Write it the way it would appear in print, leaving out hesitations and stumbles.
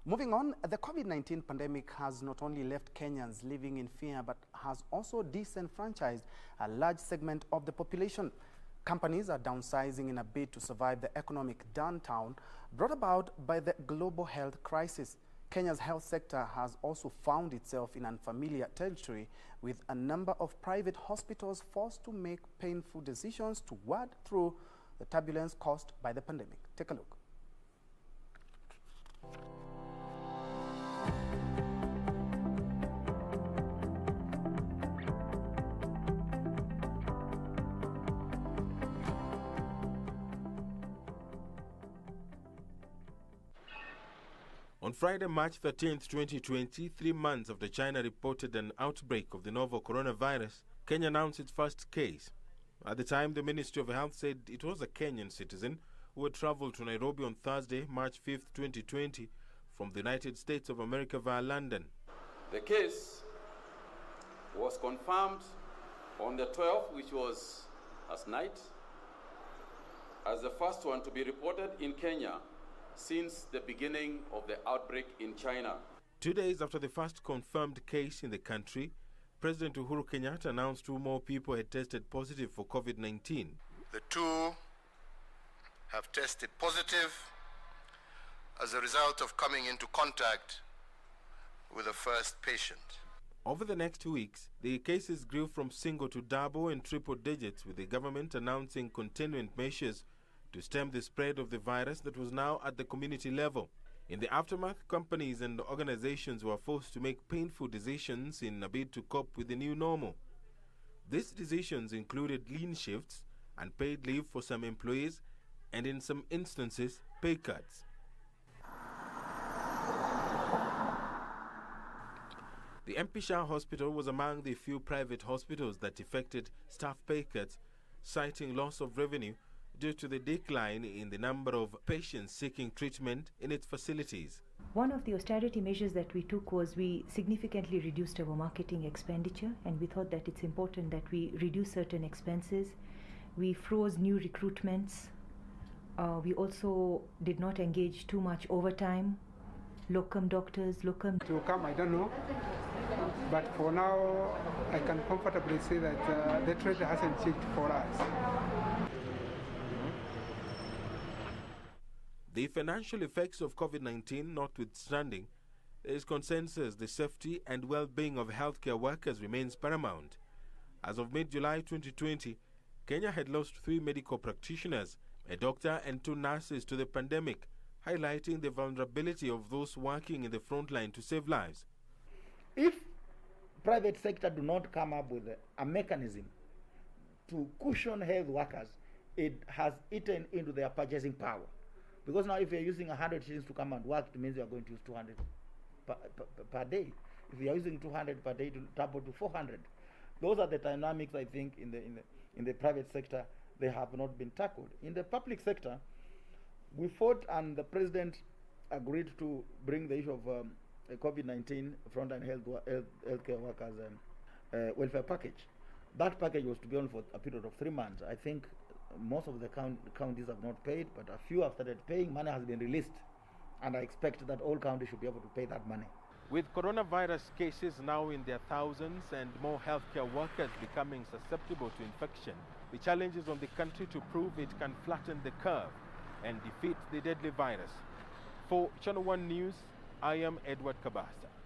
Moving on, the COVID-19 pandemic has not only left Kenyans living in fear, but has also disenfranchised a large segment of the population. Companies are downsizing in a bid to survive the economic downturn brought about by the global health crisis. Kenya's health sector has also found itself in unfamiliar territory, with a number of private hospitals forced to make painful decisions to wade through the turbulence caused by the pandemic. Take a look. On Friday, March 13, 2020, 3 months after China reported an outbreak of the novel coronavirus, Kenya announced its first case. At the time, the Ministry of Health said it was a Kenyan citizen who had traveled to Nairobi on Thursday, March 5, 2020, from the United States of America via London. The case was confirmed on the 12th, which was last night, as the first one to be reported in Kenya since the beginning of the outbreak in China. 2 days after the first confirmed case in the country, President Uhuru Kenyatta announced 2 more people had tested positive for COVID-19. The 2 have tested positive as a result of coming into contact with the first patient. Over the next 2 weeks, the cases grew from single to double and triple digits, with the government announcing containment measures to stem the spread of the virus that was now at the community level. In the aftermath, companies and organizations were forced to make painful decisions in a bid to cope with the new normal. These decisions included lean shifts, unpaid leave for some employees, and in some instances, pay cuts. The MP Shah Hospital was among the few private hospitals that effected staff pay cuts, citing loss of revenue due to the decline in the number of patients seeking treatment in its facilities. One of the austerity measures that we took was we significantly reduced our marketing expenditure, and we thought that it's important that we reduce certain expenses. We froze new recruitments. We also did not engage too much overtime. Locum doctors, locum... To come, I don't know. But for now, I can comfortably say that the trend hasn't changed for us. The financial effects of COVID-19 notwithstanding, there is consensus the safety and well-being of healthcare workers remains paramount. As of mid-July 2020, Kenya had lost 3 medical practitioners, a doctor and 2 nurses to the pandemic, highlighting the vulnerability of those working in the front line to save lives. If private sector do not come up with a mechanism to cushion health workers, it has eaten into their purchasing power. Because now if you're using 100 shillings to come and work, it means you're going to use 200 per day. If you're using 200 per day, to double to 400. Those are the dynamics, I think, in the private sector, they have not been tackled. In the public sector, we fought and the president agreed to bring the issue of a COVID-19 frontline healthcare workers welfare package. That package was to be on for a period of 3 months. I think most of the counties have not paid, but a few have started paying. Money has been released, and I expect that all counties should be able to pay that money. With coronavirus cases now in their thousands and more healthcare workers becoming susceptible to infection, the challenge is on the country to prove it can flatten the curve and defeat the deadly virus. For Channel 1 News, I am Edward Kabasa.